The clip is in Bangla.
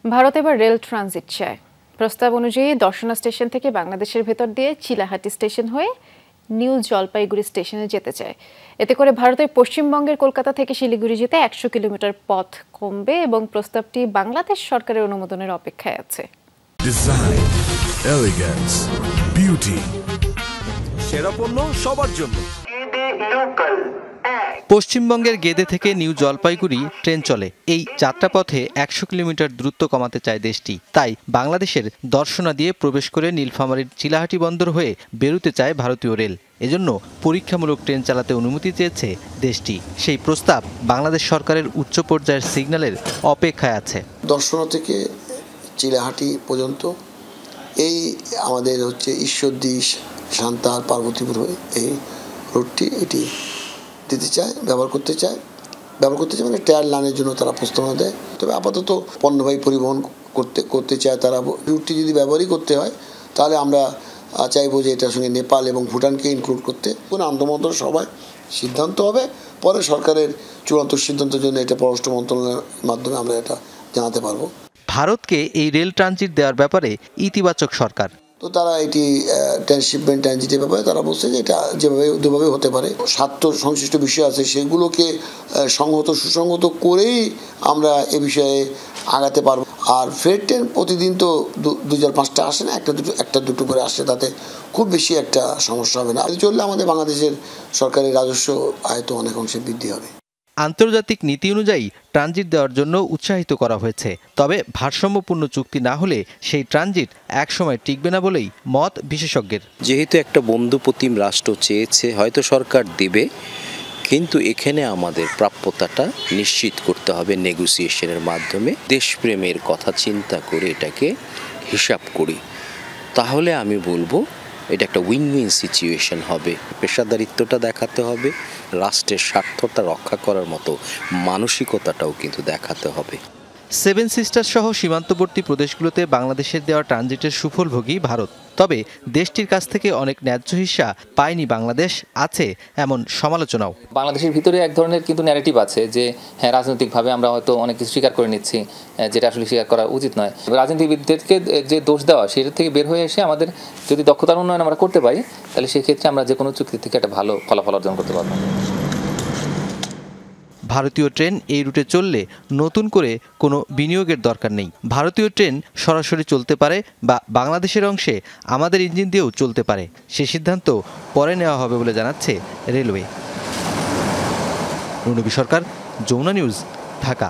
ভারত এবার রেল ট্রানজিট চায়। প্রস্তাব অনুযায়ী দর্শনা স্টেশন থেকে বাংলাদেশের ভেতর দিয়ে চিলাহাটি স্টেশন হয়ে নিউ জলপাইগুড়ি স্টেশনে যেতে চায়। এতে করে ভারতের পশ্চিমবঙ্গের কলকাতা থেকে শিলিগুড়ি যেতে 100 কিলোমিটার পথ কমবে এবং প্রস্তাবটি বাংলাদেশ সরকারের অনুমোদনের অপেক্ষায় আছে। ডিজাইন, এলিগেন্স, বিউটি, সেরা পণ্য সবার জন্য। পশ্চিমবঙ্গের গেদে থেকে নিউ জলপাইগুড়ি ট্রেন চলে। এই যাত্রাপথে 100 কিলোমিটার দূরত্ব কমাতে চায় দেশটি। তাই বাংলাদেশের দর্শনা দিয়ে প্রবেশ করে নীলফামারীর চিলাহাটি বন্দর হয়ে বেরোতে চায় ভারতীয় রেল। এজন্য পরীক্ষামূলক ট্রেন চালাতে অনুমতি চেয়েছে দেশটি। সেই প্রস্তাব বাংলাদেশ সরকারের উচ্চ পর্যায়ের সিগন্যালের অপেক্ষায় আছে। দর্শনা থেকে চিলাহাটি পর্যন্ত এই আমাদের ঈশ্বরদী, সান্তার, পার্বতীপুর হয়ে এই রুটটি এটি দিতে চায়, ব্যবহার করতে চায় মানে টায়ার লাইনের জন্য তারা প্রস্তাবনা দেয়। তবে আপাতত পণ্যবাহী পরিবহন করতে চায় তারা। রুটটি যদি ব্যবহারই করতে হয় তাহলে আমরা চাইবো যে এটার সঙ্গে নেপাল এবং ভুটানকে ইনক্লুড করতে। কোনো আন্তঃমন্ত্রণালয় সভায় সিদ্ধান্ত হবে, পরে সরকারের চূড়ান্ত সিদ্ধান্তের জন্য এটা পররাষ্ট্র মন্ত্রণালয়ের মাধ্যমে আমরা এটা জানাতে পারবো। ভারতকে এই রেল ট্রানজিট দেওয়ার ব্যাপারে ইতিবাচক সরকার। তো তারা এটি ট্রান্সশিপমেন্ট ট্রানজিটের ব্যাপারে তারা বলছে যে এটা দুভাবে হতে পারে। স্বার্থ সংশ্লিষ্ট বিষয় আছে, সেগুলোকে সুসংহত করেই আমরা এ বিষয়ে আগাতে পারবো। আর ফ্রেট ট্রেন প্রতিদিন তো 2-5টা আসে না, একটা দুটো করে আসে, তাতে খুব বেশি একটা সমস্যা হবে না। চললে আমাদের বাংলাদেশের সরকারের রাজস্ব আয় তো অনেক অংশে বৃদ্ধি হবে। আন্তর্জাতিক নীতি অনুযায়ী ট্রানজিট দেওয়ার জন্য উৎসাহিত করা হয়েছে। তবে ভারসাম্যপূর্ণ চুক্তি না হলে সেই ট্রানজিট একসময় টিকবে না বলেই মত বিশেষজ্ঞের। যেহেতু একটা বন্ধুপ্রতিম রাষ্ট্র চেয়েছে, হয়তো সরকার দেবে, কিন্তু এখানে আমাদের প্রাপ্যতাটা নিশ্চিত করতে হবে নেগোসিয়েশনের মাধ্যমে। দেশপ্রেমের কথা চিন্তা করে এটাকে হিসাব করি, তাহলে আমি বলবো এটা একটা উইন উইন সিচুয়েশন হবে। পেশাদারিত্বটা দেখাতে হবে, রাষ্ট্রের স্বার্থটা রক্ষা করার মতো মানসিকতাটাও কিন্তু দেখাতে হবে। সেভেন সিস্টার সহ সীমান্তবর্তী প্রদেশগুলোতে বাংলাদেশের দেওয়া ট্রানজিটের সুফলভোগী ভারত। তবে দেশটির কাছ থেকে অনেক ন্যায্য হিস্যা পায়নি বাংলাদেশ, আছে এমন সমালোচনাও। বাংলাদেশের ভিতরে এক ধরনের কিন্তু ন্যারেটিভ আছে যে হ্যাঁ, রাজনৈতিকভাবে আমরা হয়তো অনেক কিছু স্বীকার করে নিচ্ছি, যেটা আসলে স্বীকার করা উচিত নয়। রাজনীতিবিদদেরকে যে দোষ দেওয়া, সেটা থেকে বের হয়ে এসে আমাদের যদি দক্ষতার উন্নয়ন আমরা করতে পারি, তাহলে সেক্ষেত্রে আমরা যে কোনো চুক্তি থেকে একটা ভালো ফলাফল অর্জন করতে পারবো। ভারতীয় ট্রেন এই রুটে চললে নতুন করে কোনো বিনিয়োগের দরকার নেই। ভারতীয় ট্রেন সরাসরি চলতে পারে বা বাংলাদেশের অংশে আমাদের ইঞ্জিন দিয়েও চলতে পারে। সে সিদ্ধান্ত পরে নেওয়া হবে বলে জানাচ্ছে রেলওয়ে। রুনবী সরকার, যমুনা নিউজ, ঢাকা।